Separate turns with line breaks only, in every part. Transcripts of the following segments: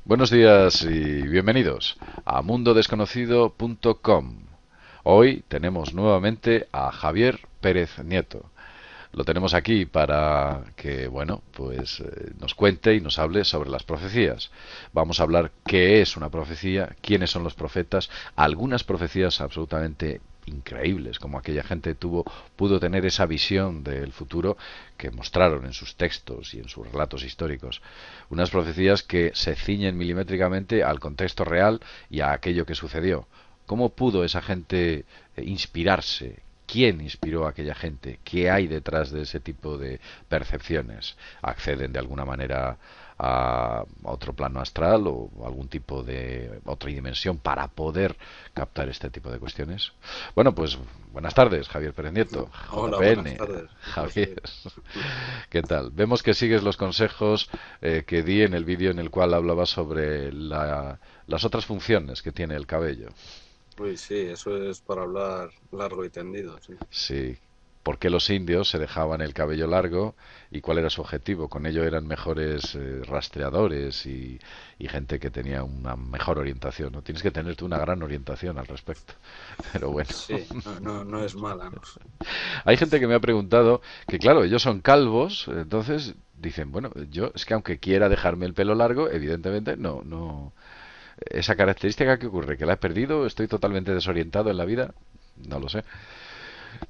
Buenos días y bienvenidos a mundodesconocido.com. Hoy tenemos nuevamente a Javier Pérez Nieto. Lo tenemos aquí para que, bueno, pues nos cuente y nos hable sobre las profecías. Vamos a hablar qué es una profecía, quiénes son los profetas, algunas profecías absolutamente increíbles, como aquella gente pudo tener esa visión del futuro que mostraron en sus textos y en sus relatos históricos. Unas profecías que se ciñen milimétricamente al contexto real y a aquello que sucedió. ¿Cómo pudo esa gente inspirarse? ¿Quién inspiró a aquella gente? ¿Qué hay detrás de ese tipo de percepciones? ¿Acceden de alguna manera a otro plano astral o algún tipo de otra dimensión para poder captar este tipo de cuestiones? Bueno, pues buenas tardes, Javier Pérez Nieto,
Hola, buenas
JPN.
tardes. Un
Javier,
placer.
¿qué tal? Vemos que sigues los consejos que di en el vídeo en el cual hablaba sobre las otras funciones que tiene el cabello.
Uy, sí, eso es para hablar largo y tendido, sí.
Sí. ¿Por qué los indios se dejaban el cabello largo y cuál era su objetivo? Con ello eran mejores rastreadores y gente que tenía una mejor orientación, ¿no? Tienes que tener tú una gran orientación al respecto. Pero bueno,
Sí, no es mala, ¿no?
hay gente que me ha preguntado que, claro, ellos son calvos, entonces dicen, bueno, yo es que aunque quiera dejarme el pelo largo, evidentemente no. Esa característica que ocurre, que la he perdido, estoy totalmente desorientado en la vida, no lo sé.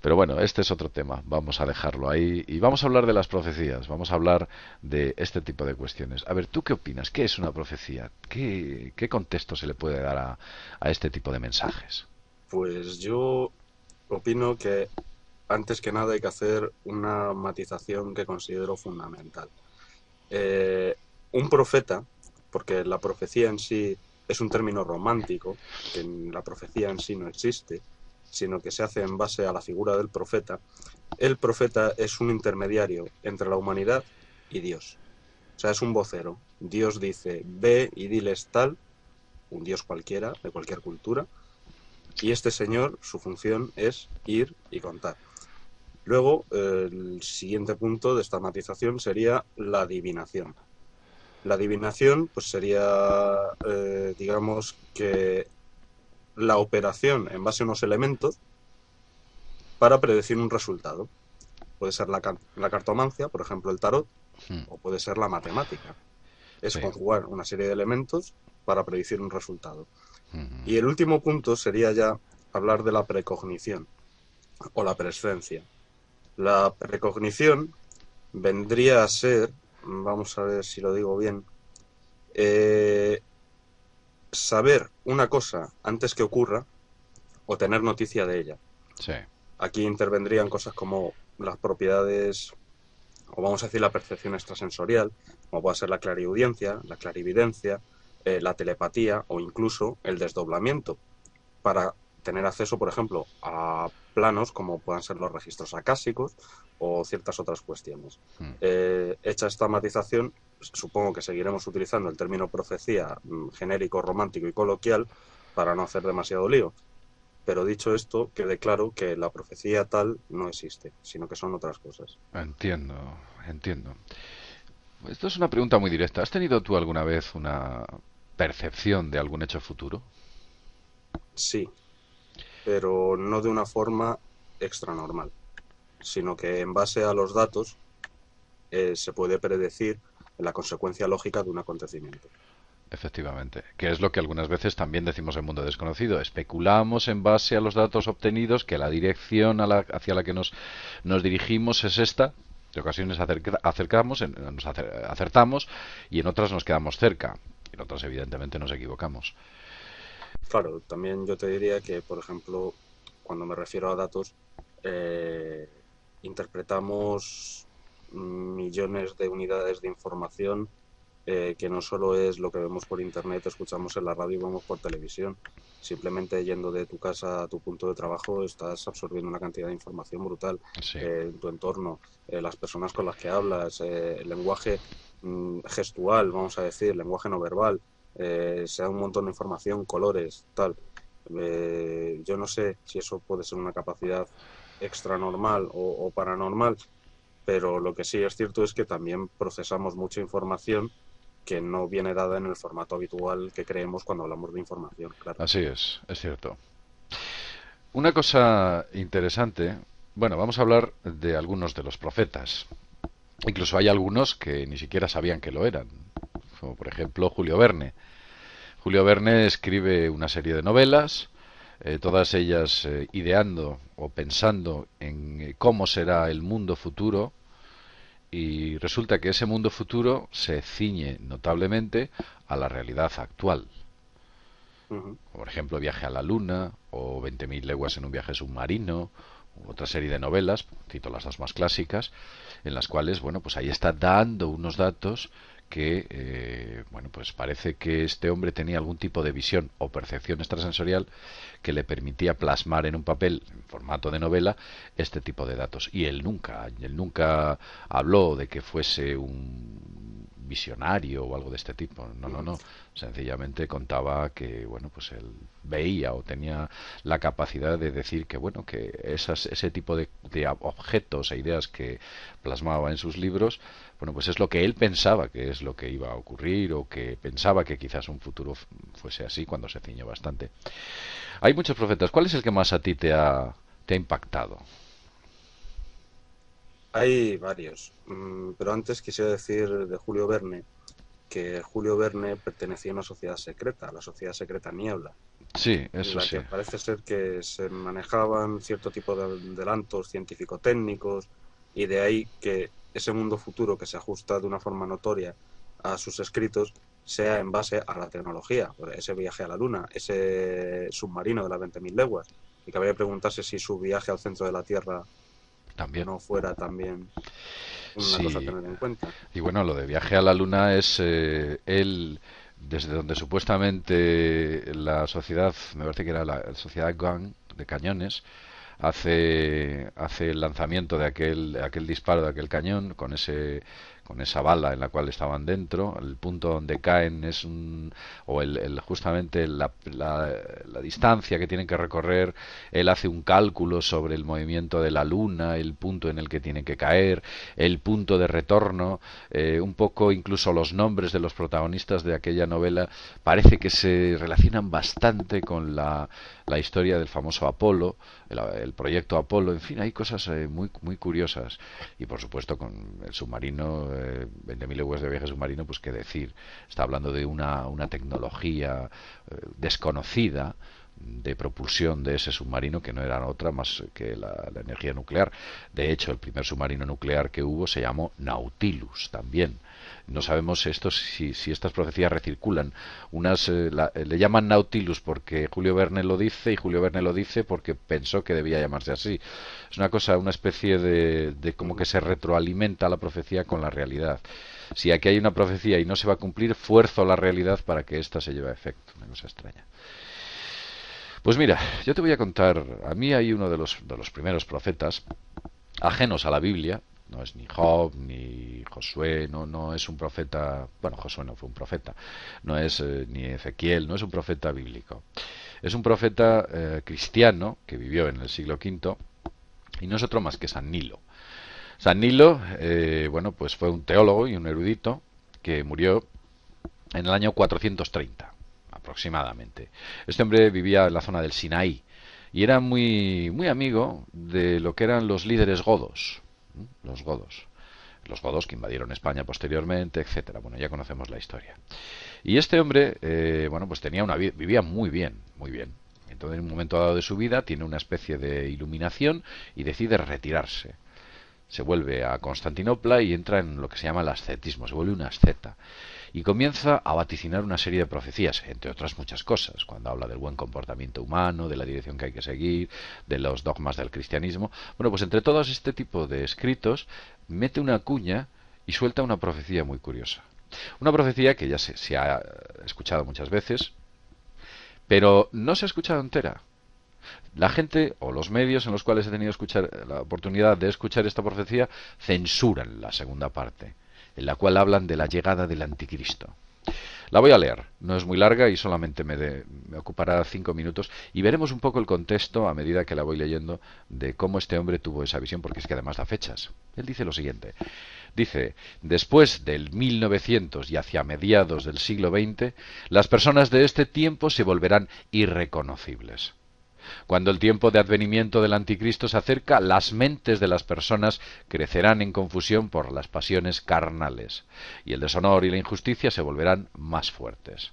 Pero bueno, este es otro tema. Vamos a dejarlo ahí y vamos a hablar de las profecías. Vamos a hablar de este tipo de cuestiones. A ver, ¿tú qué opinas? ¿Qué es una profecía? ¿Qué contexto se le puede dar a este tipo de mensajes?
Pues yo opino que antes que nada hay que hacer una matización que considero fundamental. Eh, un profeta, porque la profecía en sí es un término romántico, que la profecía en sí no existe, sino que se hace en base a la figura del profeta. El profeta es un intermediario entre la humanidad y Dios. O sea, es un vocero. Dios dice, ve y diles tal, un Dios cualquiera, de cualquier cultura, y este señor, su función es ir y contar. Luego, el siguiente punto de esta matización sería la adivinación. La adivinación, pues sería, digamos, que la operación en base a unos elementos para predecir un resultado. Puede ser la cartomancia, por ejemplo, el tarot,
Hmm,
o puede ser la matemática. Es
sí.
conjugar una serie de elementos para predecir un resultado.
Hmm,
Y el último punto sería ya hablar de la precognición o la prescencia. La precognición vendría a ser, vamos a ver si lo digo bien, eh, saber una cosa antes que ocurra o tener noticia de ella.
sí.
Aquí intervendrían cosas como las propiedades, o vamos a decir la percepción extrasensorial, como puede ser la clariaudiencia, la clarividencia, la telepatía o incluso el desdoblamiento, para tener acceso, por ejemplo, a planos como puedan ser los registros acásicos o ciertas otras cuestiones.
Hmm.
Hecha esta matización, supongo que seguiremos utilizando el término profecía genérico, romántico y coloquial para no hacer demasiado lío. Pero dicho esto, quede claro que la profecía tal no existe, sino que son otras cosas.
Entiendo, entiendo. Esto es una pregunta muy directa. ¿Has tenido tú alguna vez una percepción de algún hecho futuro?
Sí, pero no de una forma extranormal, sino que en base a los datos se puede predecir la consecuencia lógica de un acontecimiento.
Efectivamente, que es lo que algunas veces también decimos en Mundo Desconocido. Especulamos en base a los datos obtenidos que la dirección hacia la que nos dirigimos es esta. De ocasiones acertamos y en otras nos quedamos cerca. En otras, evidentemente, nos equivocamos.
Claro, también yo te diría que, por ejemplo, cuando me refiero a datos, interpretamos millones de unidades de información que no solo es lo que vemos por internet, escuchamos en la radio y vemos por televisión. Simplemente yendo de tu casa a tu punto de trabajo estás absorbiendo una cantidad de información brutal
Sí.
en tu entorno, las personas con las que hablas, el lenguaje gestual, vamos a decir, el lenguaje no verbal, se da un montón de información, colores, tal. Yo no sé si eso puede ser una capacidad extra normal o paranormal, pero lo que sí es cierto es que también procesamos mucha información que no viene dada en el formato habitual que creemos cuando hablamos de información, claro.
Así es cierto. Una cosa interesante, bueno, vamos a hablar de algunos de los profetas. Incluso hay algunos que ni siquiera sabían que lo eran, como por ejemplo Julio Verne. Julio Verne escribe una serie de novelas, todas ellas ideando o pensando en cómo será el mundo futuro, y resulta que ese mundo futuro se ciñe notablemente a la realidad actual.
Ujú.
Por ejemplo, Viaje a la Luna o 20.000 leguas en un viaje submarino, u otra serie de novelas, cito las dos más clásicas, en las cuales, bueno, pues ahí está dando unos datos que, bueno, pues parece que este hombre tenía algún tipo de visión o percepción extrasensorial que le permitía plasmar en un papel, en formato de novela, este tipo de datos. Y él nunca habló de que fuese un visionario o algo de este tipo. No, no,
Ujú.
no. Sencillamente contaba que, bueno, pues él veía o tenía la capacidad de decir que, bueno, que ese tipo de objetos e ideas que plasmaba en sus libros, bueno, pues es lo que él pensaba que es lo que iba a ocurrir, o que pensaba que quizás un futuro fuese así, cuando se ciñó bastante. Hay muchos profetas. ¿Cuál es el que más a ti te ha impactado?
Hay varios, pero antes quisiera decir de Julio Verne que Julio Verne pertenecía a una sociedad secreta, la sociedad secreta Niebla,
Sí,
en
eso
la
sí.
que parece ser que se manejaban cierto tipo de adelantos científico-técnicos, y de ahí que ese mundo futuro que se ajusta de una forma notoria a sus escritos sea en base a la tecnología, ese viaje a la Luna, ese submarino de las 20.000 leguas, y que habría que preguntarse si su viaje al centro de la Tierra
También.
no fuera también una cosa a
Sí.
tener en cuenta.
Y bueno, lo de Viaje a la Luna es él, desde donde supuestamente la sociedad, me parece que era la sociedad Gunn de cañones, hace el lanzamiento de aquel disparo de aquel cañón con esa bala en la cual estaban dentro. El punto donde caen es o justamente la distancia que tienen que recorrer. Él hace un cálculo sobre el movimiento de la luna, el punto en el que tienen que caer, el punto de retorno, un poco incluso los nombres de los protagonistas de aquella novela parece que se relacionan bastante con la historia del famoso Apolo, el proyecto Apolo. En fin, hay cosas muy, muy curiosas. Y por supuesto con el submarino, 20.000 leguas de viaje submarino, pues qué decir. Está hablando de una tecnología desconocida de propulsión de ese submarino, que no era otra más que la energía nuclear. De hecho, el primer submarino nuclear que hubo se llamó Nautilus también. No sabemos si estas profecías recirculan. Le llaman Nautilus porque Julio Verne lo dice, y Julio Verne lo dice porque pensó que debía llamarse así. Es una cosa, una especie de como que se retroalimenta la profecía con la realidad. Si aquí hay una profecía y no se va a cumplir, fuerzo la realidad para que ésta se lleve a efecto. Una cosa extraña. Pues mira, yo te voy a contar, a mí hay uno de los primeros profetas, ajenos a la Biblia. No es ni Job ni Josué, no es un profeta. Bueno, Josué no fue un profeta. No es ni Ezequiel, no es un profeta bíblico. Es un profeta cristiano que vivió en el siglo V, y no es otro más que San Nilo. San Nilo, bueno, pues fue un teólogo y un erudito que murió en el año 430 aproximadamente. Este hombre vivía en la zona del Sinaí y era muy, muy amigo de lo que eran los líderes godos. Los godos. Los godos que invadieron España posteriormente, etcétera. Bueno, ya conocemos la historia. Y este hombre, bueno, pues vivía muy bien, muy bien. Entonces, en un momento dado de su vida, tiene una especie de iluminación y decide retirarse. Se vuelve a Constantinopla y entra en lo que se llama el ascetismo, se vuelve un asceta. Y comienza a vaticinar una serie de profecías, entre otras muchas cosas, cuando habla del buen comportamiento humano, de la dirección que hay que seguir, de los dogmas del cristianismo. Bueno, pues entre todos este tipo de escritos, mete una cuña y suelta una profecía muy curiosa. Una profecía que ya se ha escuchado muchas veces, pero no se ha escuchado entera. La gente o los medios en los cuales he tenido la oportunidad de escuchar esta profecía censuran la segunda parte, en la cual hablan de la llegada del anticristo. La voy a leer, no es muy larga y solamente me ocupará 5 minutos y veremos un poco el contexto a medida que la voy leyendo de cómo este hombre tuvo esa visión, porque es que además da fechas. Él dice lo siguiente, dice, después del 1900 y hacia mediados del siglo XX, las personas de este tiempo se volverán irreconocibles. Cuando el tiempo de advenimiento del anticristo se acerca, las mentes de las personas crecerán en confusión por las pasiones carnales, y el deshonor y la injusticia se volverán más fuertes.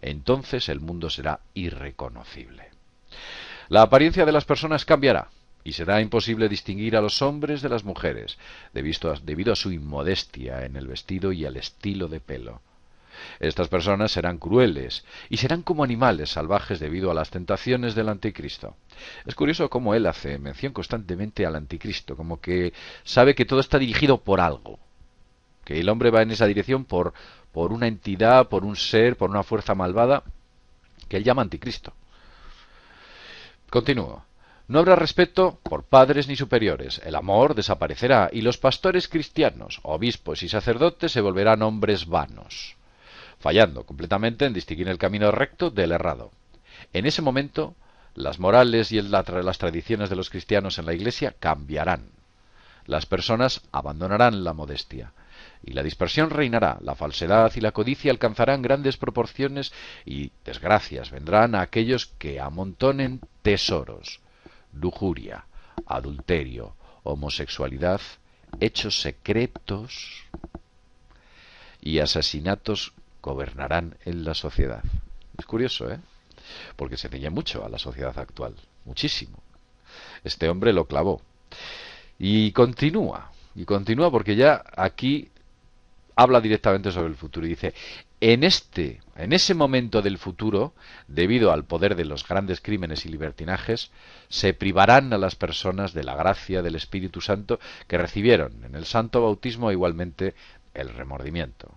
Entonces el mundo será irreconocible. La apariencia de las personas cambiará, y será imposible distinguir a los hombres de las mujeres, debido a su inmodestia en el vestido y al estilo de pelo. Estas personas serán crueles y serán como animales salvajes debido a las tentaciones del anticristo. Es curioso cómo él hace mención constantemente al anticristo, como que sabe que todo está dirigido por algo, que el hombre va en esa dirección por una entidad, por un ser, por una fuerza malvada que él llama anticristo. Continúo. No habrá respeto por padres ni superiores, el amor desaparecerá y los pastores cristianos, obispos y sacerdotes se volverán hombres vanos, fallando completamente en distinguir el camino recto del errado. En ese momento, las morales y las tradiciones de los cristianos en la Iglesia cambiarán. Las personas abandonarán la modestia y la dispersión reinará. La falsedad y la codicia alcanzarán grandes proporciones y desgracias vendrán a aquellos que amontonen tesoros, lujuria, adulterio, homosexualidad, hechos secretos y asesinatos gobernarán en la sociedad. Es curioso, ¿eh? Porque se ciñe mucho a la sociedad actual, muchísimo. Este hombre lo clavó. Y continúa porque ya aquí habla directamente sobre el futuro y dice, en ese momento del futuro, debido al poder de los grandes crímenes y libertinajes, se privarán a las personas de la gracia del Espíritu Santo que recibieron en el santo bautismo e igualmente el remordimiento.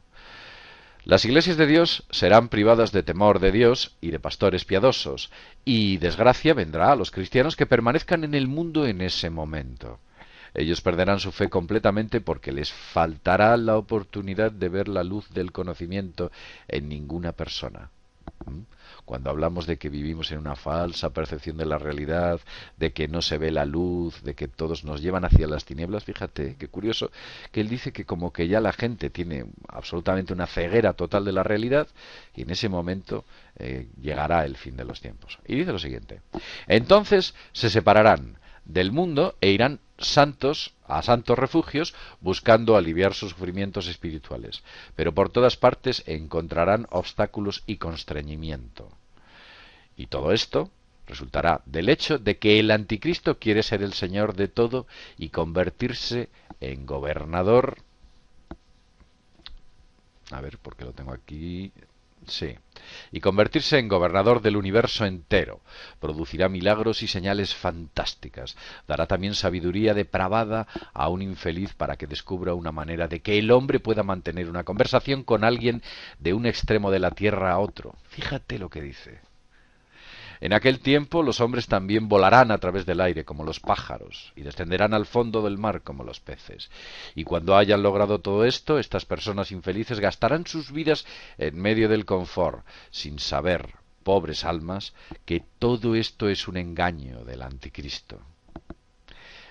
Las iglesias de Dios serán privadas de temor de Dios y de pastores piadosos, y desgracia vendrá a los cristianos que permanezcan en el mundo en ese momento. Ellos perderán su fe completamente porque les faltará la oportunidad de ver la luz del conocimiento en ninguna persona. Cuando hablamos de que vivimos en una falsa percepción de la realidad, de que no se ve la luz, de que todos nos llevan hacia las tinieblas, fíjate, qué curioso, que él dice que como que ya la gente tiene absolutamente una ceguera total de la realidad y en ese momento llegará el fin de los tiempos. Y dice lo siguiente, entonces se separarán del mundo e irán a santos refugios buscando aliviar sus sufrimientos espirituales, pero por todas partes encontrarán obstáculos y constreñimiento. Y todo esto resultará del hecho de que el anticristo quiere ser el señor de todo y convertirse en gobernador. A ver, ¿por qué lo tengo aquí? Sí. Y convertirse en gobernador del universo entero. Producirá milagros y señales fantásticas. Dará también sabiduría depravada a un infeliz para que descubra una manera de que el hombre pueda mantener una conversación con alguien de un extremo de la tierra a otro. Fíjate lo que dice. En aquel tiempo los hombres también volarán a través del aire como los pájaros y descenderán al fondo del mar como los peces. Y cuando hayan logrado todo esto, estas personas infelices gastarán sus vidas en medio del confort, sin saber, pobres almas, que todo esto es un engaño del anticristo.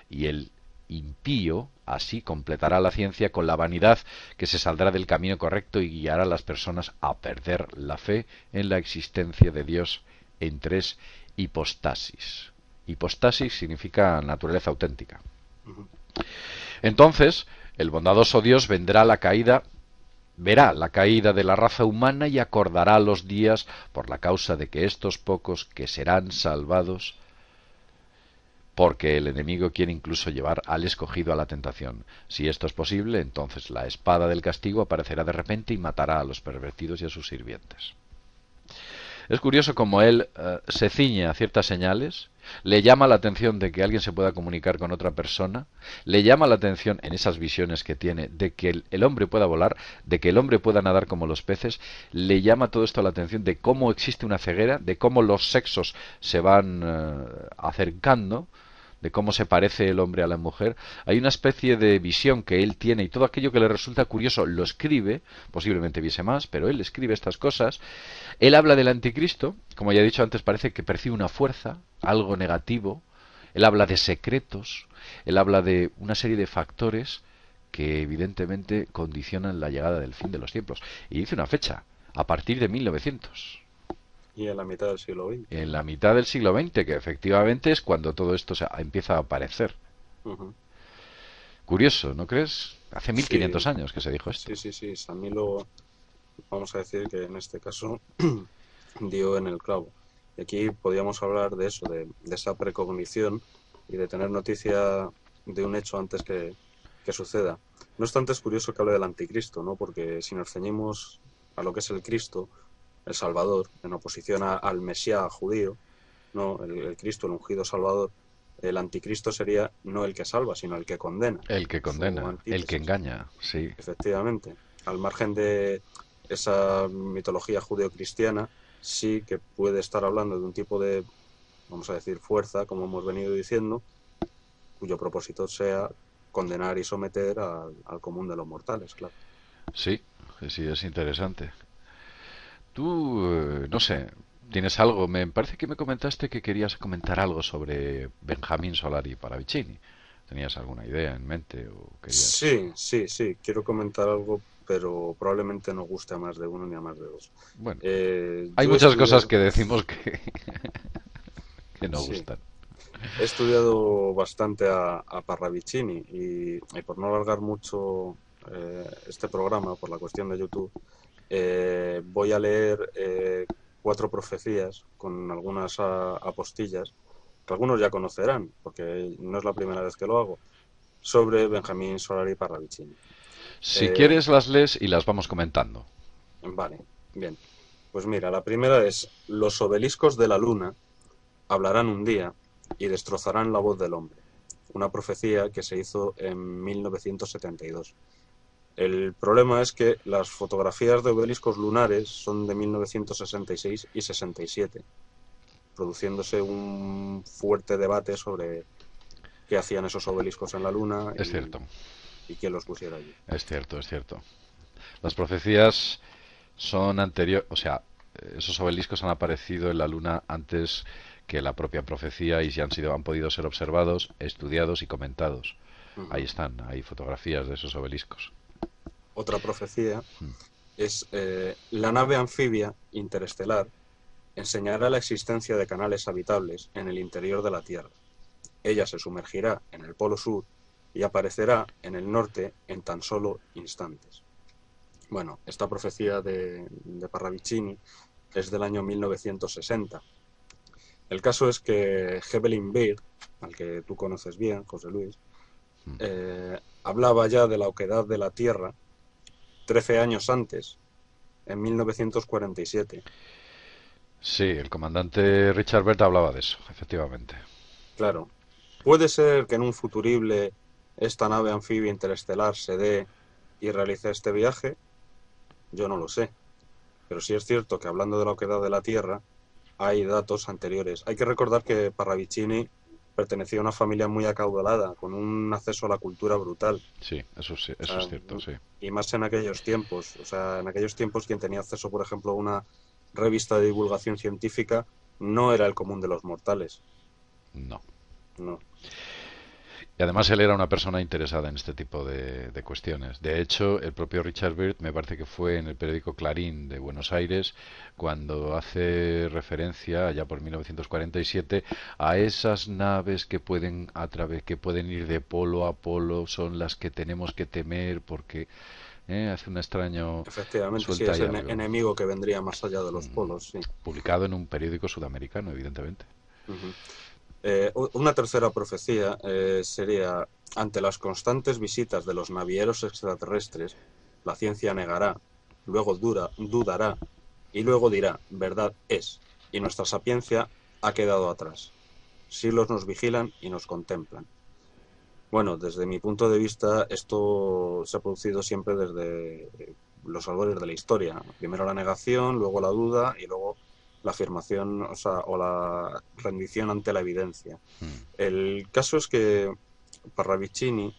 Y el impío así completará la ciencia con la vanidad que se saldrá del camino correcto y guiará a las personas a perder la fe en la existencia de Dios en tres hipostasis. Hipostasis significa naturaleza auténtica. Entonces, el bondadoso Dios verá la caída de la raza humana y acordará los días por la causa de que estos pocos que serán salvados, porque el enemigo quiere incluso llevar al escogido a la tentación. Si esto es posible, entonces la espada del castigo aparecerá de repente y matará a los pervertidos y a sus sirvientes. Es curioso cómo él se ciñe a ciertas señales, le llama la atención de que alguien se pueda comunicar con otra persona, le llama la atención en esas visiones que tiene de que el hombre pueda volar, de que el hombre pueda nadar como los peces, le llama todo esto la atención de cómo existe una ceguera, de cómo los sexos se van acercando, de cómo se parece el hombre a la mujer, hay una especie de visión que él tiene y todo aquello que le resulta curioso lo escribe, posiblemente viese más, pero él escribe estas cosas. Él habla del anticristo, como ya he dicho antes, parece que percibe una fuerza, algo negativo. Él habla de secretos, él habla de una serie de factores que evidentemente condicionan la llegada del fin de los tiempos. Y dice una fecha, a partir de 1900.
Y en la mitad del siglo XX.
En la mitad del siglo XX, que efectivamente es cuando todo esto empieza a aparecer.
Ujú.
Curioso, ¿no crees? Hace
Sí,
1500 años que se dijo esto.
sí, sí, sí. Samilo, vamos a decir que en este caso dio en el clavo. Y aquí podíamos hablar de eso, de esa precognición y de tener noticia de un hecho antes que suceda. No obstante, es curioso que hable del anticristo, ¿no? Porque si nos ceñimos a lo que es el Cristo, el Salvador, en oposición al Mesías judío, no, el Cristo, el ungido Salvador, el anticristo sería no el que salva, sino el que condena,
El que
su
condena, el que
antítesis.
engaña, sí.
Efectivamente, al margen de esa mitología judeocristiana, sí que puede estar hablando de un tipo de, vamos a decir, fuerza, como hemos venido diciendo, cuyo propósito sea condenar y someter al común de los mortales, claro.
Sí, sí, es interesante. Tú, no sé, ¿tienes algo? Me parece que me comentaste que querías comentar algo sobre Benjamín Solari Paravicini. ¿Tenías alguna idea en mente o querías...?
Sí, sí, sí, quiero comentar algo, pero probablemente no guste a más de uno ni a más de dos.
Bueno, hay
Yo he
muchas cosas
estudiado,
que decimos que no
sí,
gustan.
he estudiado bastante a Parravicini y por no alargar mucho este programa por la cuestión de YouTube, voy a leer cuatro profecías con algunas apostillas que algunos ya conocerán, porque no es la primera vez que lo hago, sobre Benjamín Solari Parravicini.
Si
Eh,
quieres las lees y las vamos comentando.
vale, bien. Pues mira, la primera es: los obeliscos de la luna hablarán un día y destrozarán la voz del hombre. Una profecía que se hizo en 1972. El problema es que las fotografías de obeliscos lunares son de 1966 y 67, produciéndose un fuerte debate sobre qué hacían esos obeliscos en la luna
Es cierto,
y quién los pusiera allí.
es cierto, es cierto. Las profecías son anteriores, o sea, esos obeliscos han aparecido en la Luna antes que la propia profecía y han podido ser observados, estudiados y comentados. Ahí
Ujú.
están, hay fotografías de esos obeliscos.
Otra profecía es la nave anfibia interestelar enseñará la existencia de canales habitables en el interior de la Tierra. Ella se sumergirá en el polo sur y aparecerá en el norte en tan solo instantes. Bueno, esta profecía de Parravicini es del año 1960. El caso es que Evelyn Baird, al que tú conoces bien, José Luis, hablaba ya de la oquedad de la Tierra 13 años antes, en 1947.
Sí, el comandante Richard Bert hablaba de eso, efectivamente.
Claro, puede ser que en un futurible esta nave anfibia interestelar se dé y realice este viaje, yo no lo sé. Pero sí es cierto que hablando de la oquedad de la Tierra, hay datos anteriores. Hay que recordar que Parravicini pertenecía a una familia muy acaudalada, con un acceso a la cultura brutal.
Sí,
O
eso
sea,
es cierto, sí.
y más en aquellos tiempos. O sea, en aquellos tiempos quien tenía acceso, por ejemplo, a una revista de divulgación científica no era el común de los mortales.
No.
No.
Y además él era una persona interesada en este tipo de cuestiones. De hecho, el propio Richard Byrd me parece que fue en el periódico Clarín de Buenos Aires cuando hace referencia, allá por 1947, a esas naves que que pueden ir de polo a polo, son las que tenemos que temer porque hace un extraño
Efectivamente, sí,
suelta
es
ahí
el
algo.
enemigo que vendría más allá de los
Mm,
polos, sí.
publicado en un periódico sudamericano, evidentemente.
Ujú. Una tercera profecía sería: ante las constantes visitas de los navieros extraterrestres, la ciencia negará, luego dudará y luego dirá, verdad es, y nuestra sapiencia ha quedado atrás. Siglos nos vigilan y nos contemplan. Bueno, desde mi punto de vista, esto se ha producido siempre desde los albores de la historia. Primero la negación, luego la duda y luego la afirmación, o sea, o la rendición ante la evidencia.
mm,
El caso es que Parravicini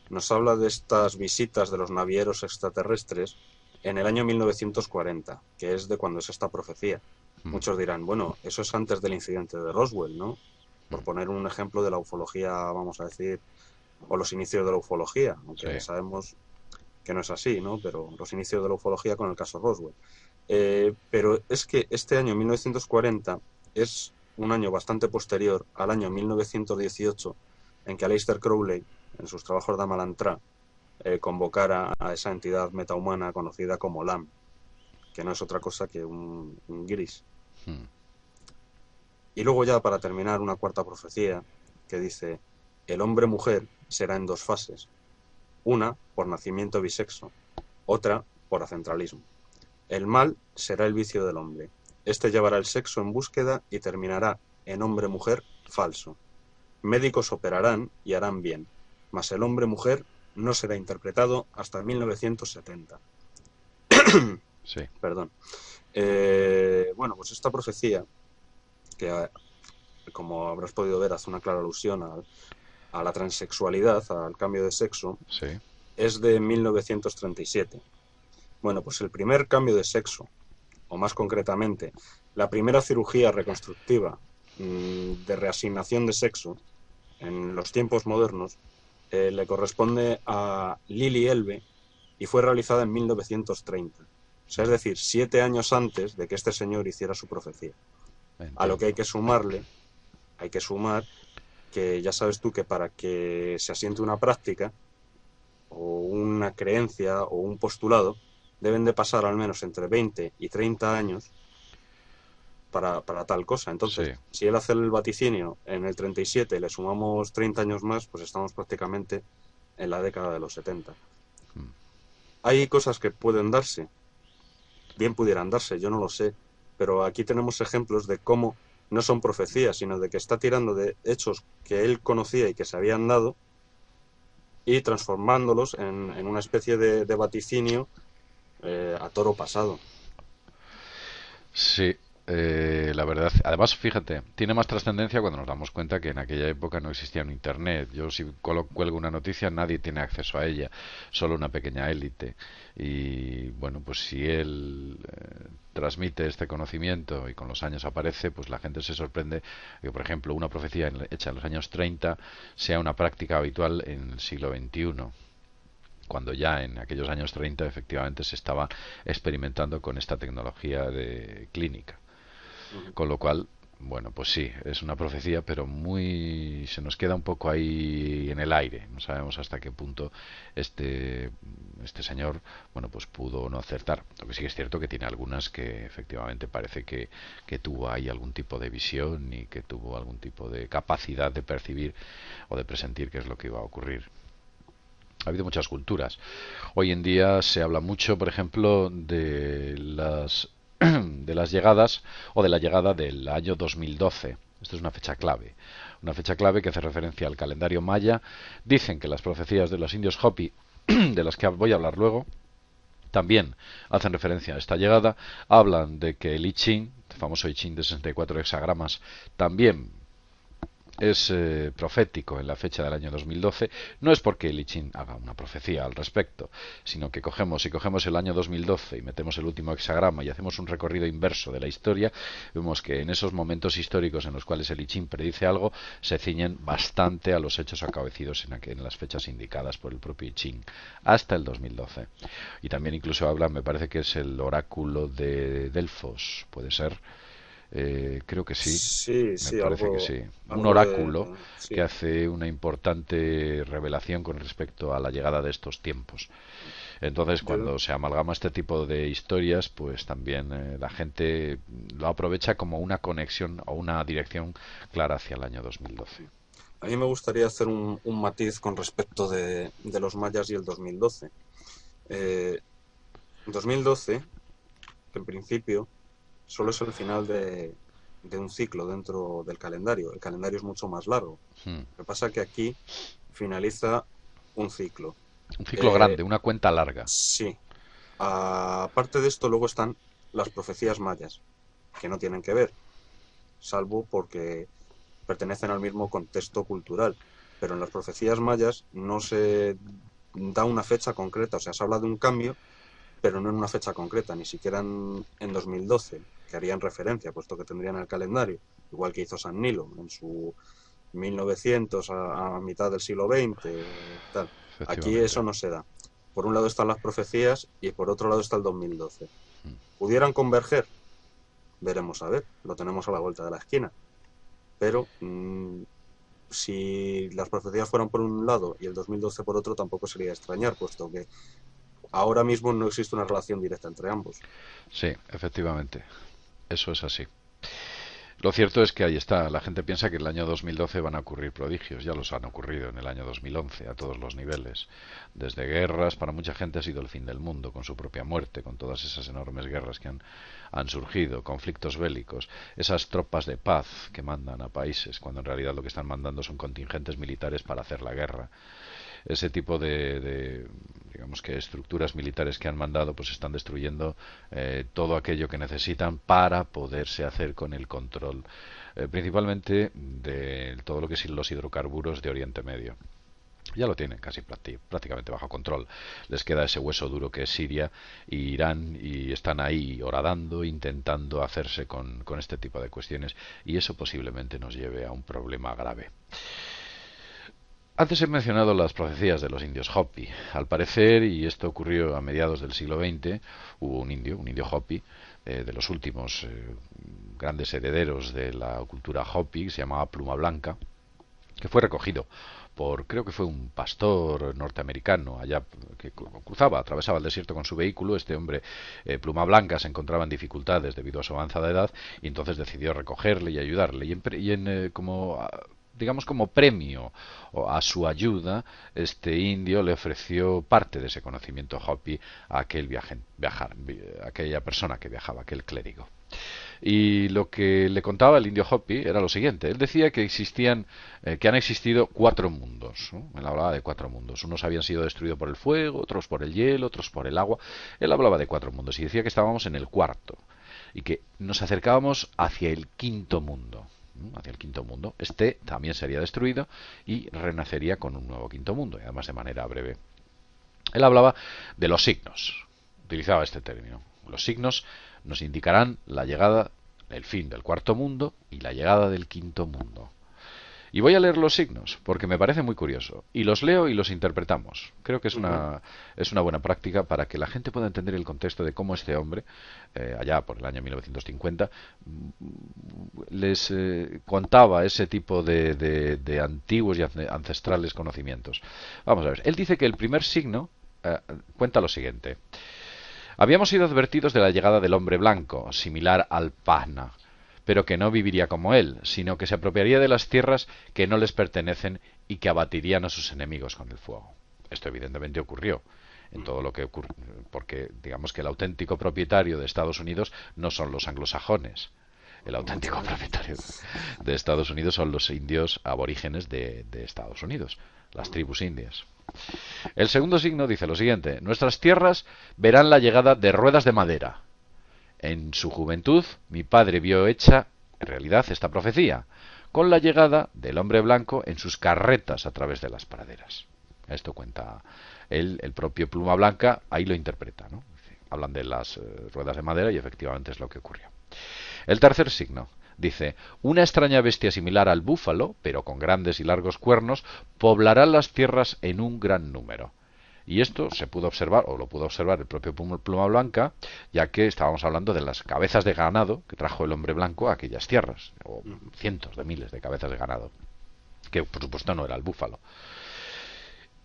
nos habla de estas visitas de los navieros extraterrestres en el año 1940, que es de cuando es esta profecía.
mm,
Muchos dirán, bueno, eso es antes del incidente de Roswell, ¿no? Por
mm.
poner un ejemplo de la ufología, vamos a decir, o los inicios de la ufología,
Sí,
aunque sabemos que no es así, ¿no? Pero los inicios de la ufología con el caso Roswell. Pero es que este año 1940 es un año bastante posterior al año 1918 en que Aleister Crowley, en sus trabajos de Amalantrá, convocara a esa entidad metahumana conocida como LAM, que no es otra cosa que un gris.
mm,
Y luego ya para terminar una cuarta profecía que dice, el hombre-mujer será en dos fases, una por nacimiento bisexo, otra por acentralismo. El mal será el vicio del hombre. Este llevará el sexo en búsqueda y terminará en hombre-mujer falso. Médicos operarán y harán bien, mas el hombre-mujer no será interpretado hasta 1970.
sí,
Perdón. Bueno, pues esta profecía, que como habrás podido ver hace una clara alusión a la transexualidad, al cambio de sexo,
sí,
es de 1937. Bueno, pues el primer cambio de sexo, o más concretamente, la primera cirugía reconstructiva de reasignación de sexo en los tiempos modernos, le corresponde a Lily Elbe y fue realizada en 1930. O sea, es decir, 7 años antes de que este señor hiciera su profecía. A lo que
entiendo.
hay que sumar que ya sabes tú que para que se asiente una práctica o una creencia o un postulado, deben de pasar al menos entre 20 y 30 años para tal cosa. Entonces,
Sí,
si él hace el vaticinio en el 37 y le sumamos 30 años más, pues estamos prácticamente en la década de los 70.
mm,
Hay cosas que pueden darse, bien pudieran darse, yo no lo sé, pero aquí tenemos ejemplos de cómo no son profecías, sino de que está tirando de hechos que él conocía y que se habían dado y transformándolos en una especie de vaticinio a toro pasado.
sí. La verdad, además, fíjate, tiene más trascendencia cuando nos damos cuenta que en aquella época no existía un internet. Yo si cuelgo una noticia, nadie tiene acceso a ella, solo una pequeña élite. Y bueno, pues si él transmite este conocimiento y con los años aparece, pues la gente se sorprende que, por ejemplo, una profecía hecha en los años 30 sea una práctica habitual en el siglo XXI, cuando ya en aquellos años 30 efectivamente se estaba experimentando con esta tecnología de clínica.
Ujú.
Con lo cual, bueno, pues sí, es una profecía, pero muy se nos queda un poco ahí en el aire. No sabemos hasta qué punto este este señor, bueno, pues pudo o no acertar. Lo que sí es cierto que tiene algunas que efectivamente parece que tuvo ahí algún tipo de visión y que tuvo algún tipo de capacidad de percibir o de presentir qué es lo que iba a ocurrir. Ha habido muchas culturas. Hoy en día se habla mucho, por ejemplo, de las de las llegadas o de la llegada del año 2012. Esto es una fecha clave que hace referencia al calendario maya. Dicen que las profecías de los indios Hopi, de las que voy a hablar luego, también hacen referencia a esta llegada. Hablan de que el I Ching, el famoso I Ching de 64 hexagramas, también es profético en la fecha del año 2012. No es porque el I Ching haga una profecía al respecto, sino que si cogemos el año 2012 y metemos el último hexagrama y hacemos un recorrido inverso de la historia, vemos que en esos momentos históricos en los cuales el I Ching predice algo, se ciñen bastante a los hechos acaecidos en las fechas indicadas por el propio I Ching, hasta el 2012. Y también incluso hablan, me parece que es el oráculo de Delfos, puede ser. Creo que sí,
Sí,
me
sí,
parece que sí. Un
algo de...
oráculo que
Sí.
hace una importante revelación con respecto a la llegada de estos tiempos. Entonces,
Yo,
cuando se amalgama este tipo de historias, pues también la gente lo aprovecha como una conexión o una dirección clara hacia el año 2012.
a mí me gustaría hacer un matiz con respecto de los mayas y el 2012. 2012, que en principio solo es el final de un ciclo dentro del calendario. El calendario es mucho más largo.
Hmm.
Lo que pasa es que aquí finaliza un ciclo.
Un ciclo
Eh,
grande, una cuenta larga.
sí. Aparte de esto, luego están las profecías mayas. que no tienen que ver, salvo porque pertenecen al mismo contexto cultural. Pero en las profecías mayas no se da una fecha concreta, o sea, se habla de un cambio, pero no en una fecha concreta, ni siquiera en 2012, que harían referencia, puesto que tendrían el calendario, igual que hizo San Nilo en su 1900 a mitad del siglo XX, tal. Aquí
Efectivamente.
eso no se da. Por un lado están las profecías y por otro lado está el 2012. ¿Pudieran converger? Veremos a ver, lo tenemos a la vuelta de la esquina. Pero si las profecías fueran por un lado y el 2012 por otro, tampoco sería extrañar, puesto que ahora mismo no existe una relación directa entre ambos.
Sí, efectivamente. Eso es así. Lo cierto es que ahí está. La gente piensa que en el año 2012 van a ocurrir prodigios. Ya los han ocurrido en el año 2011 a todos los niveles. Desde guerras, para mucha gente ha sido el fin del mundo, con su propia muerte, con todas esas enormes guerras que han surgido, conflictos bélicos, esas tropas de paz que mandan a países, cuando en realidad lo que están mandando son contingentes militares para hacer la guerra. Ese tipo digamos que estructuras militares que han mandado pues están destruyendo todo aquello que necesitan para poderse hacer con el control principalmente de todo lo que son los hidrocarburos de Oriente Medio. Ya lo tienen casi prácticamente bajo control. Les queda ese hueso duro que es Siria e Irán y están ahí horadando, intentando hacerse con este tipo de cuestiones y eso posiblemente nos lleve a un problema grave. Antes he mencionado las profecías de los indios Hopi. Al parecer, y esto ocurrió a mediados del siglo XX, hubo un indio Hopi, de los últimos grandes herederos de la cultura Hopi, que se llamaba Pluma Blanca, que fue recogido por, creo que fue un pastor norteamericano, allá que atravesaba el desierto con su vehículo. Este hombre, Pluma Blanca, se encontraba en dificultades debido a su avanzada edad y entonces decidió recogerle y ayudarle. Como digamos como premio a su ayuda, este indio le ofreció parte de ese conocimiento Hopi a aquella persona que viajaba, aquel clérigo. Y lo que le contaba el indio Hopi era lo siguiente. Él decía que que han existido 4 mundos, ¿no? Él hablaba de 4 mundos. Unos habían sido destruidos por el fuego, otros por el hielo, otros por el agua. Él hablaba de 4 mundos y decía que estábamos en el cuarto y que nos acercábamos hacia el quinto mundo. Hacia el quinto mundo. Este también sería destruido y renacería con un nuevo quinto mundo, y además de manera breve. Él hablaba de los signos. Utilizaba este término. Los signos nos indicarán la llegada, el fin del cuarto mundo y la llegada del quinto mundo. Y voy a leer los signos, porque me parece muy curioso. Y los leo y los interpretamos. Creo que es una buena práctica para que la gente pueda entender el contexto de cómo este hombre, allá por el año 1950, les contaba ese tipo de antiguos y ancestrales conocimientos. Vamos a ver. Él dice que el primer signo cuenta lo siguiente. Habíamos sido advertidos de la llegada del hombre blanco, similar al Pahna, pero que no viviría como él, sino que se apropiaría de las tierras que no les pertenecen y que abatirían a sus enemigos con el fuego. Esto evidentemente ocurrió en todo lo que ocurre, porque digamos que el auténtico propietario de Estados Unidos no son los anglosajones. El auténtico propietario de Estados Unidos son los indios aborígenes de Estados Unidos, las tribus indias. El segundo signo dice lo siguiente: nuestras tierras verán la llegada de ruedas de madera. En su juventud, mi padre vio hecha, en realidad, esta profecía, con la llegada del hombre blanco en sus carretas a través de las praderas. Esto cuenta él, el propio Pluma Blanca, ahí lo interpreta, ¿no? Hablan de las ruedas de madera y efectivamente es lo que ocurrió. El tercer signo dice: una extraña bestia similar al búfalo, pero con grandes y largos cuernos, poblará las tierras en un gran número. Y esto se pudo observar, o lo pudo observar el propio Pluma Blanca, ya que estábamos hablando de las cabezas de ganado que trajo el hombre blanco a aquellas tierras, o cientos de miles de cabezas de ganado, que por supuesto no era el búfalo.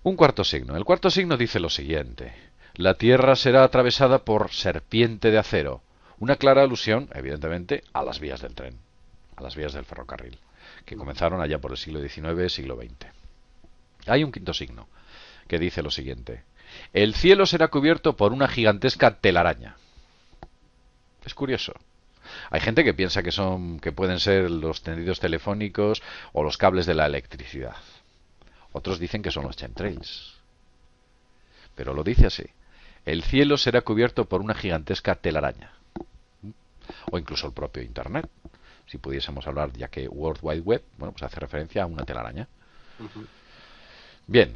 Un cuarto signo. El cuarto signo dice lo siguiente: la tierra será atravesada por serpiente de acero. Una clara alusión, evidentemente, a las vías del tren, a las vías del ferrocarril, que comenzaron allá por el siglo XIX, siglo XX. Hay un quinto signo que dice lo siguiente: el cielo será cubierto por una gigantesca telaraña. Es curioso. Hay gente que piensa que pueden ser los tendidos telefónicos o los cables de la electricidad. Otros dicen que son los chemtrails. Pero lo dice así: el cielo será cubierto por una gigantesca telaraña. o incluso el propio Internet. Si pudiésemos hablar, ya que World Wide Web, bueno, pues hace referencia a una telaraña.
Ujú.
Bien,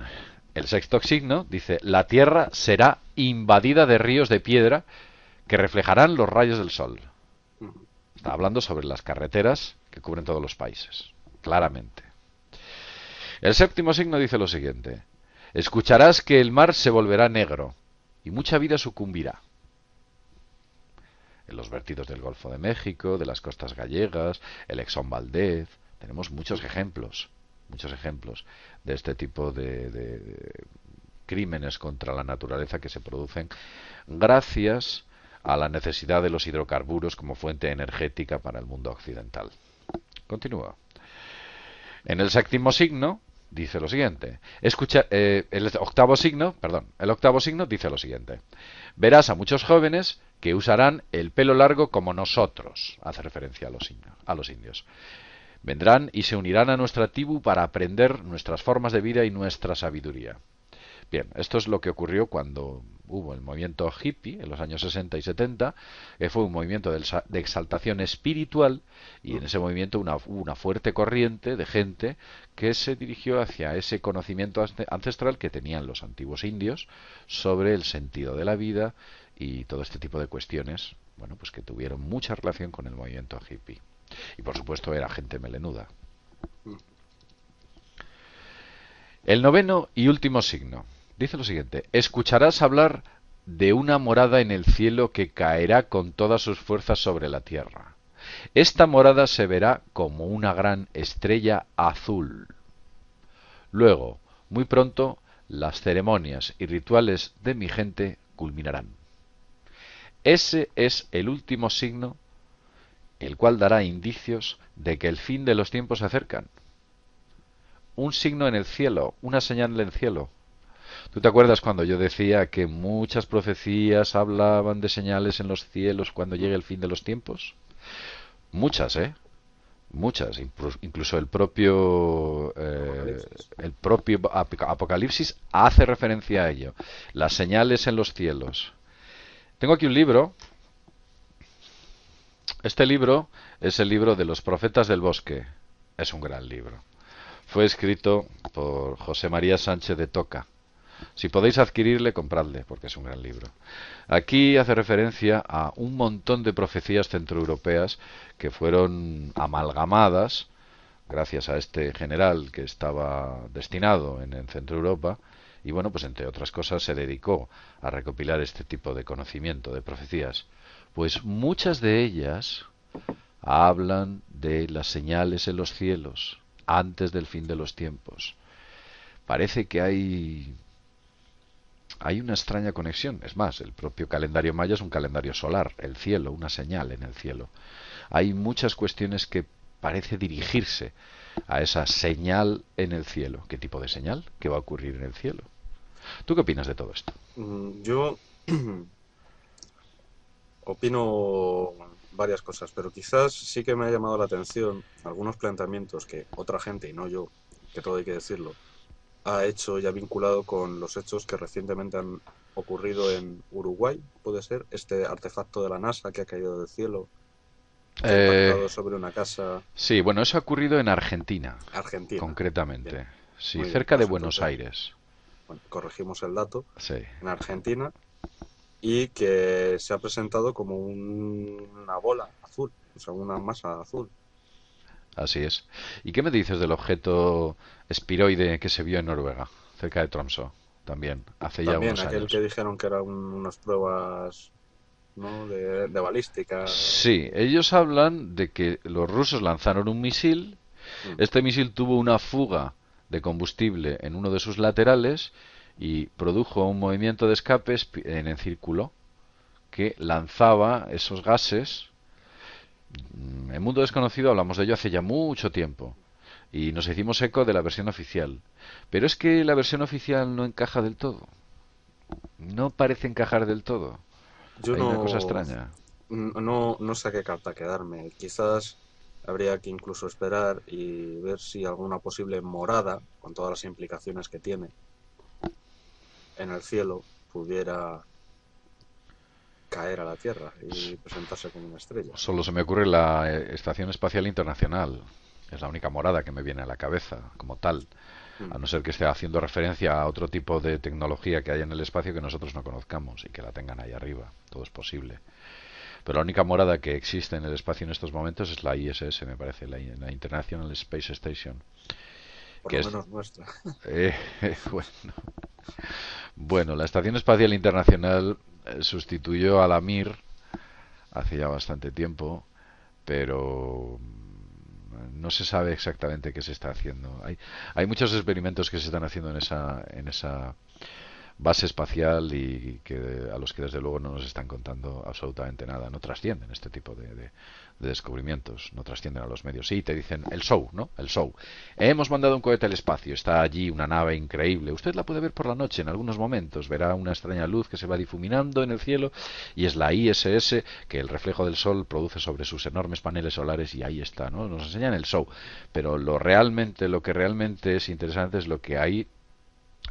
el sexto signo dice: la Tierra será invadida de ríos de piedra que reflejarán los rayos del sol.
Ujú.
Está hablando sobre las carreteras que cubren todos los países, claramente. El séptimo signo dice lo siguiente: escucharás que el mar se volverá negro y mucha vida sucumbirá. En los vertidos del Golfo de México, de las costas gallegas, el Exxon Valdez, tenemos muchos ejemplos de este tipo de crímenes contra la naturaleza que se producen gracias a la necesidad de los hidrocarburos como fuente energética para el mundo occidental. Continúa. En el séptimo signo dice lo siguiente. El octavo signo dice lo siguiente: verás a muchos jóvenes que usarán el pelo largo como nosotros. Hace referencia a los indios. Vendrán y se unirán a nuestra tribu para aprender nuestras formas de vida y nuestra sabiduría. Bien, esto es lo que ocurrió cuando hubo el movimiento hippie en los años 60 y 70, que fue un movimiento de exaltación espiritual, y en ese movimiento hubo una fuerte corriente de gente que se dirigió hacia ese conocimiento ancestral que tenían los antiguos indios sobre el sentido de la vida y todo este tipo de cuestiones, bueno, pues que tuvieron mucha relación con el movimiento hippie. Y por supuesto era gente melenuda. El noveno y último signo dice lo siguiente: escucharás hablar de una morada en el cielo que caerá con todas sus fuerzas sobre la tierra. Esta morada se verá como una gran estrella azul. Luego, muy pronto, las ceremonias y rituales de mi gente culminarán. Ese es el último signo, el cual dará indicios de que el fin de los tiempos se acercan. Un signo en el cielo, una señal en el cielo. ¿Tú te acuerdas cuando yo decía que muchas profecías hablaban de señales en los cielos cuando llegue el fin de los tiempos? Muchas, ¿eh? Muchas. Incluso el propio Apocalipsis hace referencia a ello. Las señales en los cielos. Tengo aquí un libro. Este libro es el libro de los profetas del bosque. Es un gran libro. Fue escrito por José María Sánchez de Toca. Si podéis adquirirle, compradle, porque es un gran libro. Aquí hace referencia a un montón de profecías centroeuropeas que fueron amalgamadas gracias a este general que estaba destinado en Centro Europa, y bueno, pues entre otras cosas se dedicó a recopilar este tipo de conocimiento, de profecías. Pues muchas de ellas hablan de las señales en los cielos antes del fin de los tiempos. Parece que hay una extraña conexión. Es más, el propio calendario maya es un calendario solar, el cielo, una señal en el cielo. Hay muchas cuestiones que parece dirigirse a esa señal en el cielo. ¿Qué tipo de señal? ¿Qué va a ocurrir en el cielo? ¿Tú qué opinas de todo esto?
Yo opino varias cosas, pero quizás sí que me ha llamado la atención algunos planteamientos que otra gente, y no yo, que todo hay que decirlo, ha hecho y ha vinculado con los hechos que recientemente han ocurrido en Uruguay, puede ser, este artefacto de la NASA que ha caído del cielo, que ha
Eh,
impactado sobre una casa
sí, bueno, eso ha ocurrido en Argentina,
argentina. Bien,
concretamente. Sí,
muy bien,
cerca de
pues
Buenos
entonces,
Aires.
bueno, corregimos el dato,
Sí,
en Argentina, y que se ha presentado como una bola azul, o sea, una masa azul.
así es. ¿Y qué me dices del objeto espiroide que se vio en Noruega, cerca de Tromsø? También, hace ya
También
unos
aquel que
años.
dijeron que eran unas pruebas, ¿no?, de balística.
Sí, ellos hablan de que los rusos lanzaron un misil.
Mm.
Este misil tuvo una fuga de combustible en uno de sus laterales y produjo un movimiento de escape en el círculo que lanzaba esos gases. En Mundo Desconocido hablamos de ello hace ya mucho tiempo y nos hicimos eco de la versión oficial. Pero es que la versión oficial no encaja del todo. No parece encajar del todo.
Yo
Hay una cosa
no,
extraña.
no sé a qué carta quedarme. Quizás habría que incluso esperar y ver si alguna posible morada, con todas las implicaciones que tiene en el cielo, pudiera caer a la Tierra y presentarse como una estrella.
Solo se me ocurre la Estación Espacial Internacional. Es la única morada que me viene a la cabeza como tal.
Mm.
A no ser que esté haciendo referencia a otro tipo de tecnología que hay en el espacio que nosotros no conozcamos y que la tengan ahí arriba. Todo es posible. Pero la única morada que existe en el espacio en estos momentos es la ISS, me parece, la International Space Station.
Por
Que
lo
es,
menos nuestra.
eh, bueno, bueno, la Estación Espacial Internacional sustituyó a la Mir hace ya bastante tiempo, pero no se sabe exactamente qué se está haciendo. Hay muchos experimentos que se están haciendo en esa base espacial y que a los que desde luego no nos están contando absolutamente nada. No trascienden este tipo de descubrimientos, no trascienden a los medios. Sí, te dicen el show, ¿no? El show. Hemos mandado un cohete al espacio, está allí una nave increíble. Usted la puede ver por la noche en algunos momentos, verá una extraña luz que se va difuminando en el cielo y es la ISS que el reflejo del sol produce sobre sus enormes paneles solares y ahí está, ¿no? Nos enseñan el show, pero lo que realmente es interesante es lo que hay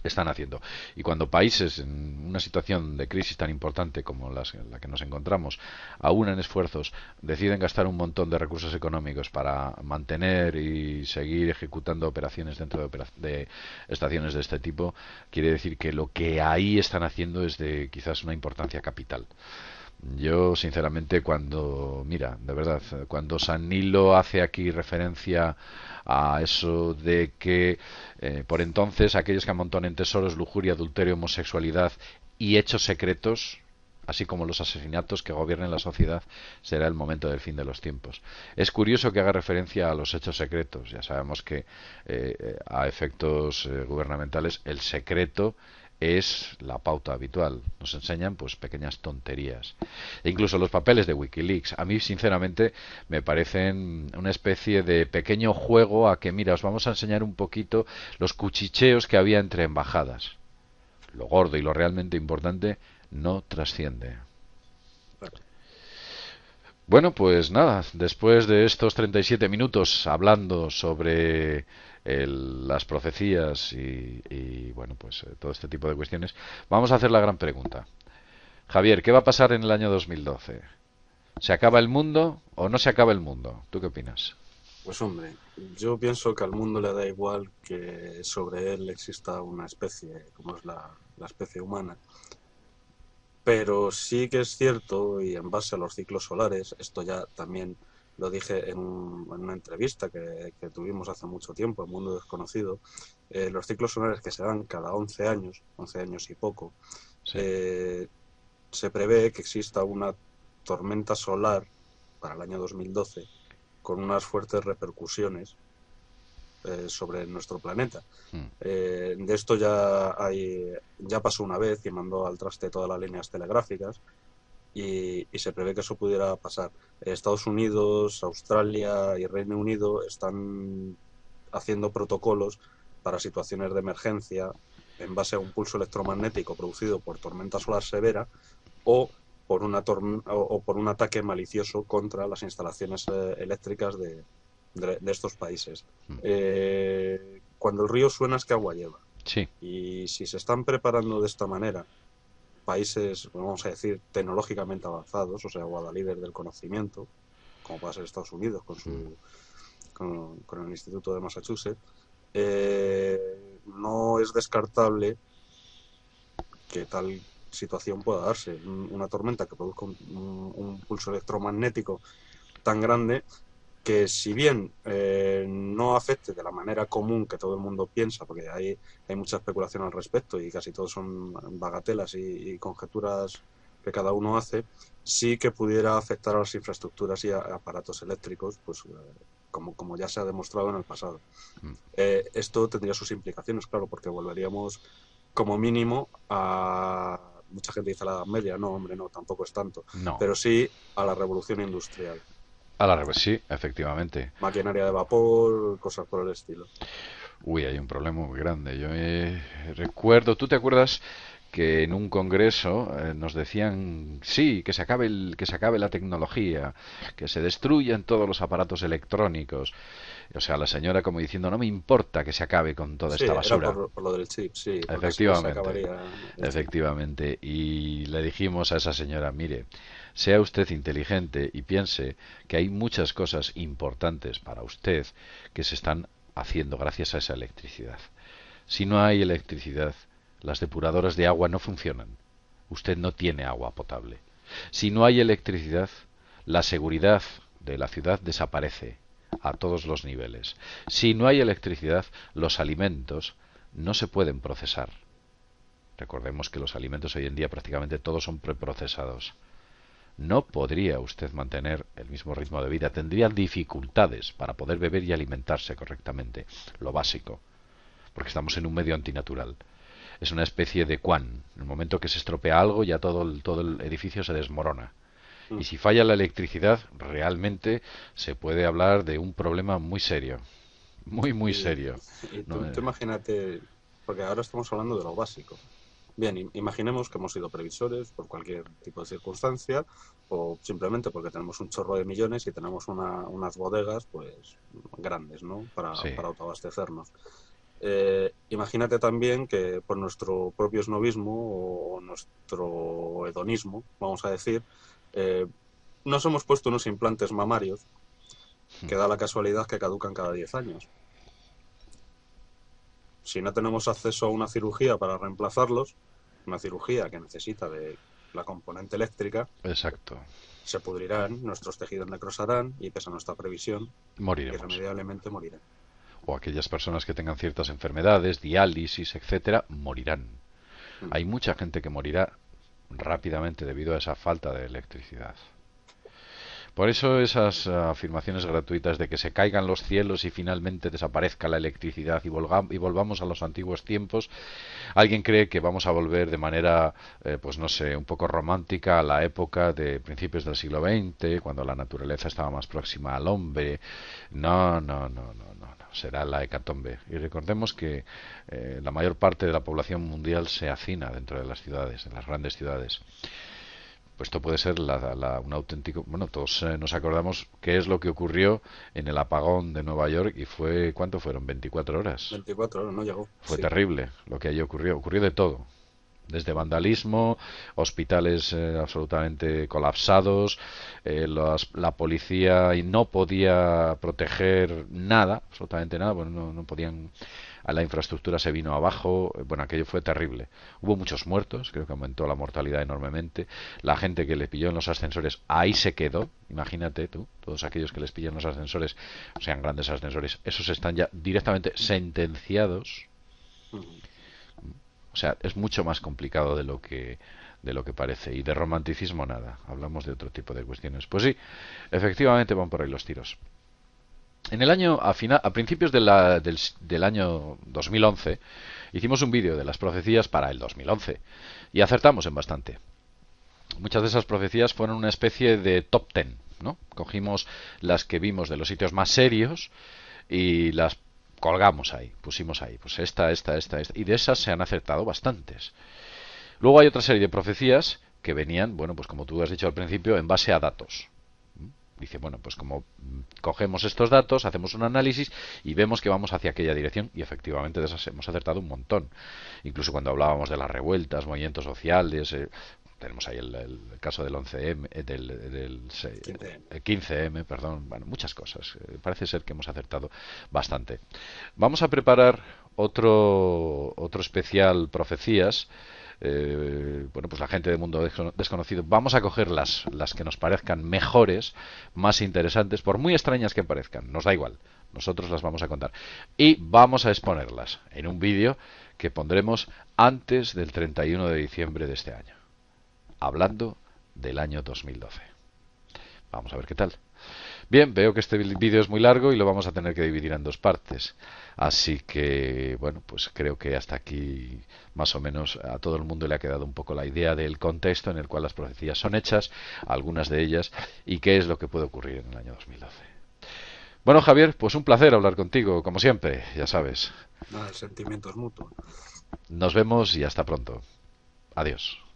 están haciendo. Y cuando países en una situación de crisis tan importante como la que nos encontramos aunan esfuerzos, deciden gastar un montón de recursos económicos para mantener y seguir ejecutando operaciones dentro de estaciones de este tipo, quiere decir que lo que ahí están haciendo es de quizás una importancia capital. Yo, sinceramente, mira, de verdad, cuando San Nilo hace aquí referencia a eso de que por entonces aquellos que amontonen tesoros, lujuria, adulterio, homosexualidad y hechos secretos, así como los asesinatos que gobiernen la sociedad, será el momento del fin de los tiempos. Es curioso que haga referencia a los hechos secretos. Ya sabemos que a efectos gubernamentales el secreto es la pauta habitual. Nos enseñan pues pequeñas tonterías. E incluso los papeles de Wikileaks, a mí sinceramente me parecen una especie de pequeño juego a que, mira, os vamos a enseñar un poquito los cuchicheos que había entre embajadas. Lo gordo y lo realmente importante no trasciende.
Claro.
Bueno, pues nada, después de estos 37 minutos hablando sobre las profecías bueno, pues todo este tipo de cuestiones, vamos a hacer la gran pregunta. Javier, ¿qué va a pasar en el año 2012? ¿Se acaba el mundo o no se acaba el mundo? ¿Tú qué opinas?
Pues hombre, yo pienso que al mundo le da igual que sobre él exista una especie, como es la especie humana. Pero sí que es cierto, y en base a los ciclos solares, esto ya también lo dije en una entrevista que tuvimos hace mucho tiempo, en Mundo Desconocido, los ciclos solares que se dan cada 11 años y poco,
Sí.
eh, se prevé que exista una tormenta solar para el año 2012 con unas fuertes repercusiones sobre nuestro planeta.
Mm.
De esto ya pasó una vez y mandó al traste todas las líneas telegráficas y se prevé que eso pudiera pasar. Estados Unidos, Australia y Reino Unido están haciendo protocolos para situaciones de emergencia en base a un pulso electromagnético producido por tormenta solar severa o o por un ataque malicioso contra las instalaciones eléctricas de estos países.
Mm.
Cuando el río suena es que agua lleva.
Sí.
Y si se están preparando de esta manera países, vamos a decir, tecnológicamente avanzados, o sea, Guadalíder del conocimiento, como puede ser Estados Unidos
Mm.
con el Instituto de Massachusetts, no es descartable que tal situación pueda darse. Una tormenta que produzca un pulso electromagnético tan grande que si bien no afecte de la manera común que todo el mundo piensa, porque hay mucha especulación al respecto y casi todos son bagatelas y conjeturas que cada uno hace, sí que pudiera afectar a las infraestructuras y a aparatos eléctricos, pues como ya se ha demostrado en el pasado.
Mm.
Esto tendría sus implicaciones, claro, porque volveríamos como mínimo a... Mucha gente dice la Edad Media, no, hombre, no, tampoco es tanto,
No.
pero sí a la revolución industrial.
A la revés, sí, efectivamente.
Maquinaria de vapor, cosas por el estilo.
Uy, hay un problema muy grande. Recuerdo, ¿tú te acuerdas que en un congreso nos decían sí, que se acabe la tecnología, que se destruyan todos los aparatos electrónicos. O sea, la señora como diciendo, no me importa que se acabe con toda
Sí,
esta
era
basura.
por lo del chip, sí, porque así se
Efectivamente,
acabaría el chip.
efectivamente. Y le dijimos a esa señora, mire, sea usted inteligente y piense que hay muchas cosas importantes para usted que se están haciendo gracias a esa electricidad. Si no hay electricidad, las depuradoras de agua no funcionan. Usted no tiene agua potable. Si no hay electricidad, la seguridad de la ciudad desaparece a todos los niveles. Si no hay electricidad, los alimentos no se pueden procesar. Recordemos que los alimentos hoy en día prácticamente todos son preprocesados. No podría usted mantener el mismo ritmo de vida, tendría dificultades para poder beber y alimentarse correctamente, lo básico, porque estamos en un medio antinatural. Es una especie de Quan. En el momento que se estropea algo, ya todo el edificio se desmorona. Y
Mm.
si falla la electricidad, realmente se puede hablar de un problema muy serio. Muy, muy
Y,
serio.
y
No,
tú imagínate, porque ahora estamos hablando de lo básico. Bien, imaginemos que hemos sido previsores por cualquier tipo de circunstancia o simplemente porque tenemos un chorro de millones y tenemos unas bodegas pues grandes, ¿no?
sí,
Para autoabastecernos. Imagínate también que por nuestro propio snobismo o nuestro hedonismo, vamos a decir, eh, nos hemos puesto unos implantes mamarios que da la casualidad que caducan cada 10 años. Si no tenemos acceso a una cirugía para reemplazarlos, una cirugía que necesita de la componente eléctrica,
exacto.
se pudrirán, nuestros tejidos necrosarán y, pese a nuestra previsión,
Moriremos.
irremediablemente morirán.
O aquellas personas que tengan ciertas enfermedades, diálisis, etcétera, morirán.
Mm.
Hay mucha gente que morirá rápidamente debido a esa falta de electricidad. Por eso esas afirmaciones gratuitas de que se caigan los cielos y finalmente desaparezca la electricidad y volvamos a los antiguos tiempos, alguien cree que vamos a volver de manera, pues no sé, un poco romántica a la época de principios del siglo XX, cuando la naturaleza estaba más próxima al hombre. No, no, no, no, no, no. Será la hecatombe. Y recordemos que la mayor parte de la población mundial se hacina dentro de las ciudades, en las grandes ciudades. Pues esto puede ser un auténtico... Bueno, todos nos acordamos qué es lo que ocurrió en el apagón de Nueva York y fue... ¿Cuánto fueron? 24 horas.
24 horas, no llegó,
Fue
sí.
terrible lo que allí ocurrió. Ocurrió de todo. Desde vandalismo, hospitales absolutamente colapsados, la policía no podía proteger nada, absolutamente nada, bueno, no podían, a la infraestructura se vino abajo, bueno, aquello fue terrible. Hubo muchos muertos, creo que aumentó la mortalidad enormemente. La gente que le pilló en los ascensores, ahí se quedó, imagínate tú, todos aquellos que les pillan los ascensores, sean grandes ascensores, esos están ya directamente sentenciados.
Mm.
O sea, es mucho más complicado de lo que parece. Y de romanticismo nada. Hablamos de otro tipo de cuestiones. Pues sí, efectivamente van por ahí los tiros. En el año, a principios del año 2011, hicimos un vídeo de las profecías para el 2011 y acertamos en bastante. Muchas de esas profecías fueron una especie de top ten, ¿no? Cogimos las que vimos de los sitios más serios y las colgamos ahí, pusimos ahí, pues esta, y de esas se han acertado bastantes. Luego hay otra serie de profecías que venían, bueno, pues como tú has dicho al principio, en base a datos. Dice, bueno, pues como cogemos estos datos, hacemos un análisis y vemos que vamos hacia aquella dirección y efectivamente de esas hemos acertado un montón. Incluso cuando hablábamos de las revueltas, movimientos sociales, tenemos ahí el caso del 11M,
15.
15M, perdón, bueno, muchas cosas. Parece ser que hemos acertado bastante. Vamos a preparar otro especial profecías. Bueno, pues la gente del mundo desconocido, vamos a coger las que nos parezcan mejores, más interesantes, por muy extrañas que parezcan, nos da igual, nosotros las vamos a contar y vamos a exponerlas en un vídeo que pondremos antes del 31 de diciembre de este año, hablando del año 2012. Vamos a ver qué tal. Bien, veo que este vídeo es muy largo y lo vamos a tener que dividir en dos partes. Así que, bueno, pues creo que hasta aquí más o menos a todo el mundo le ha quedado un poco la idea del contexto en el cual las profecías son hechas, algunas de ellas, y qué es lo que puede ocurrir en el año 2012. Bueno, Javier, pues un placer hablar contigo, como siempre, ya sabes.
Nada, el sentimiento es mutuo.
Nos vemos y hasta pronto. Adiós.